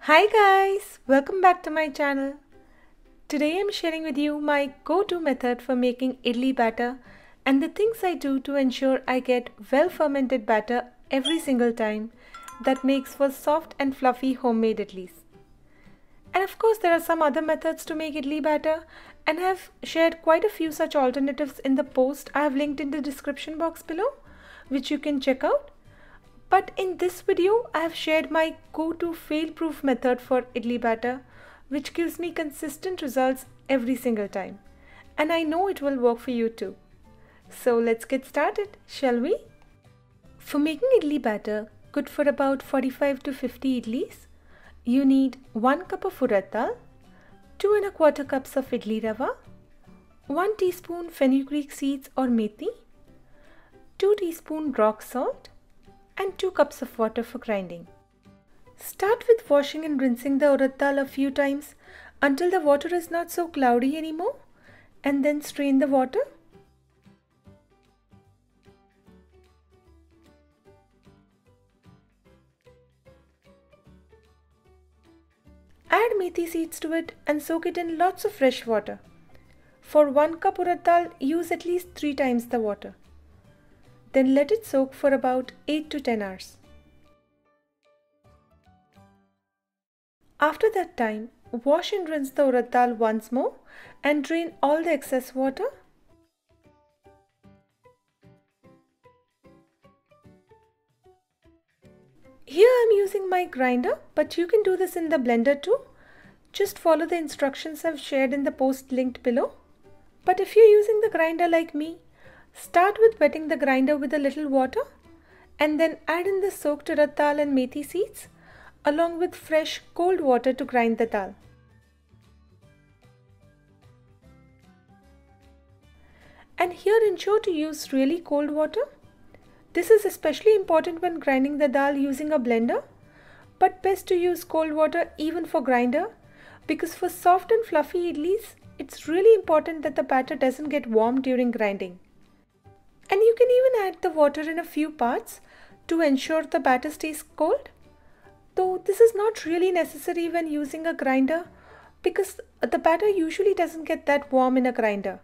Hi guys, welcome back to my channel. Today I'm sharing with you my go-to method for making idli batter and the things I do to ensure I get well fermented batter every single time that makes for soft and fluffy homemade idlis. And of course there are some other methods to make idli batter and I have shared quite a few such alternatives in the post I have linked in the description box below, which you can check out. But in this video, I have shared my go-to fail-proof method for idli batter, which gives me consistent results every single time. And I know it will work for you too. So let's get started, shall we? For making idli batter, good for about 45 to 50 idlis, you need 1 cup of urad dal, 2 1/4 cups of idli rava, 1 teaspoon fenugreek seeds or methi, 2 teaspoon rock salt, and 2 cups of water for grinding. Start with washing and rinsing the urad dal a few times until the water is not so cloudy anymore, and then strain the water. Add methi seeds to it and soak it in lots of fresh water. For 1 cup urad dal, use at least 3 times the water. Then let it soak for about 8 to 10 hours. After that time, wash and rinse the urad dal once more and drain all the excess water. Here I am using my grinder, but you can do this in the blender too. Just follow the instructions I've shared in the post linked below. But if you're using the grinder like me, start with wetting the grinder with a little water and then add in the soaked urad dal and methi seeds along with fresh cold water to grind the dal. And here ensure to use really cold water. This is especially important when grinding the dal using a blender, but best to use cold water even for grinder, because for soft and fluffy idlis, it's really important that the batter doesn't get warm during grinding. And you can even add the water in a few parts to ensure the batter stays cold. Though this is not really necessary when using a grinder because the batter usually doesn't get that warm in a grinder.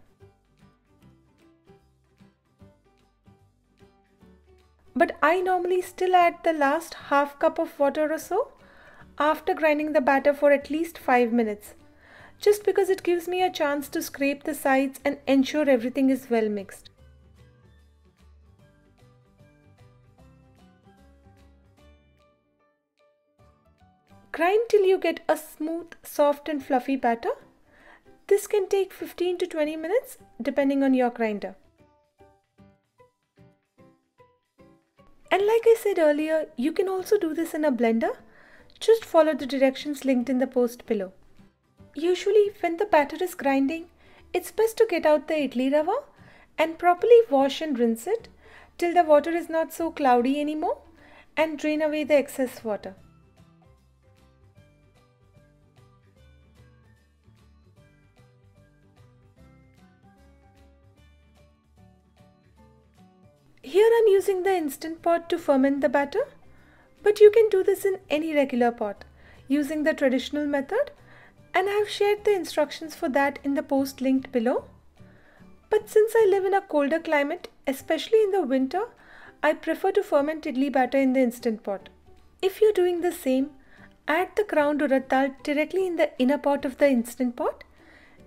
But I normally still add the last half cup of water or so after grinding the batter for at least 5 minutes, just because it gives me a chance to scrape the sides and ensure everything is well mixed. Grind till you get a smooth, soft and fluffy batter. This can take 15 to 20 minutes depending on your grinder. And like I said earlier, you can also do this in a blender. Just follow the directions linked in the post below. Usually when the batter is grinding, it's best to get out the idli rava and properly wash and rinse it till the water is not so cloudy anymore and drain away the excess water. Here I'm using the instant pot to ferment the batter, but you can do this in any regular pot using the traditional method, and I have shared the instructions for that in the post linked below. But since I live in a colder climate, especially in the winter, I prefer to ferment idli batter in the instant pot. If you're doing the same, add the ground urad dal directly in the inner pot of the instant pot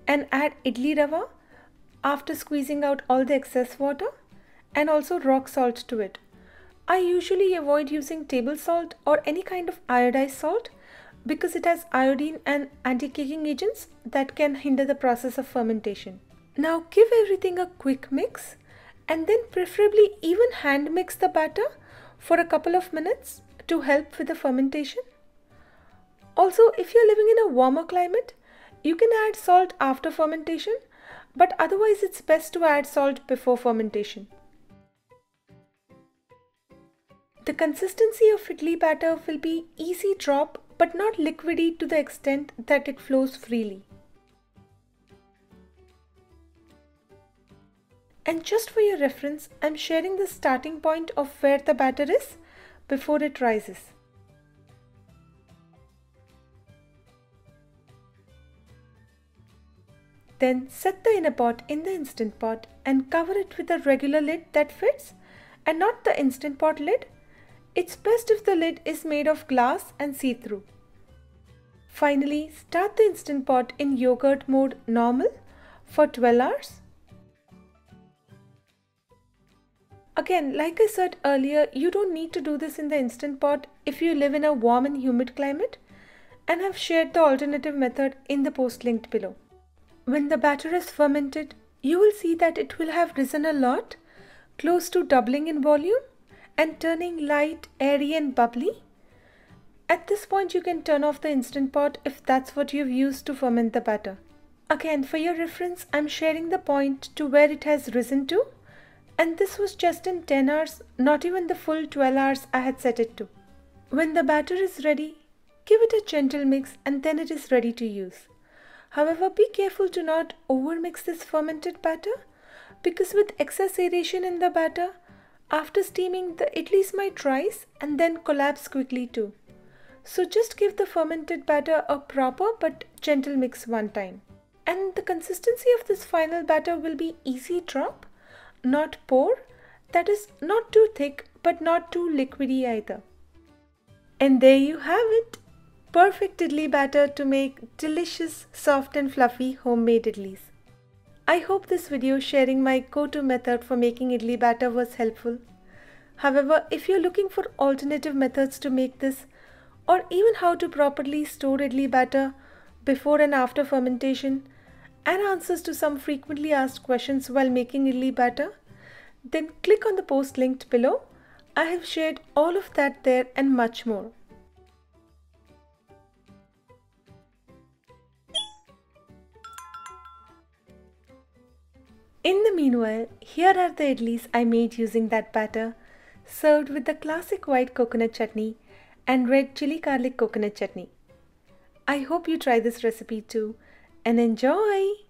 and add idli rava after squeezing out all the excess water, and also rock salt to it. I usually avoid using table salt or any kind of iodized salt because it has iodine and anti-caking agents that can hinder the process of fermentation. Now give everything a quick mix and then preferably even hand mix the batter for a couple of minutes to help with the fermentation. Also, if you're living in a warmer climate, you can add salt after fermentation, but otherwise it's best to add salt before fermentation. The consistency of idli batter will be easy drop but not liquidy to the extent that it flows freely. And just for your reference, I'm sharing the starting point of where the batter is before it rises. Then set the inner pot in the Instant Pot and cover it with a regular lid that fits and not the Instant Pot lid. It's best if the lid is made of glass and see-through. Finally, start the Instant Pot in yogurt mode normal for 12 hours. Again, like I said earlier, you don't need to do this in the Instant Pot if you live in a warm and humid climate, and I've shared the alternative method in the post linked below. When the batter is fermented, you will see that it will have risen a lot, close to doubling in volume and turning light, airy and bubbly. At this point you can turn off the Instant Pot if that's what you've used to ferment the batter. Again, for your reference, I'm sharing the point to where it has risen to, and this was just in 10 hours, not even the full 12 hours I had set it to. When the batter is ready, give it a gentle mix and then it is ready to use. However, be careful to not overmix this fermented batter, because with excess aeration in the batter, after steaming the idlis might rise and then collapse quickly too. So just give the fermented batter a proper but gentle mix one time. And the consistency of this final batter will be easy drop, not pour, that is not too thick but not too liquidy either. And there you have it, perfect idli batter to make delicious, soft and fluffy homemade idlis. I hope this video sharing my go-to method for making idli batter was helpful. However, if you're looking for alternative methods to make this, or even how to properly store idli batter before and after fermentation, and answers to some frequently asked questions while making idli batter, then click on the post linked below. I have shared all of that there and much more. In the meanwhile, here are the idlis I made using that batter, served with the classic white coconut chutney and red chili garlic coconut chutney. I hope you try this recipe too and enjoy!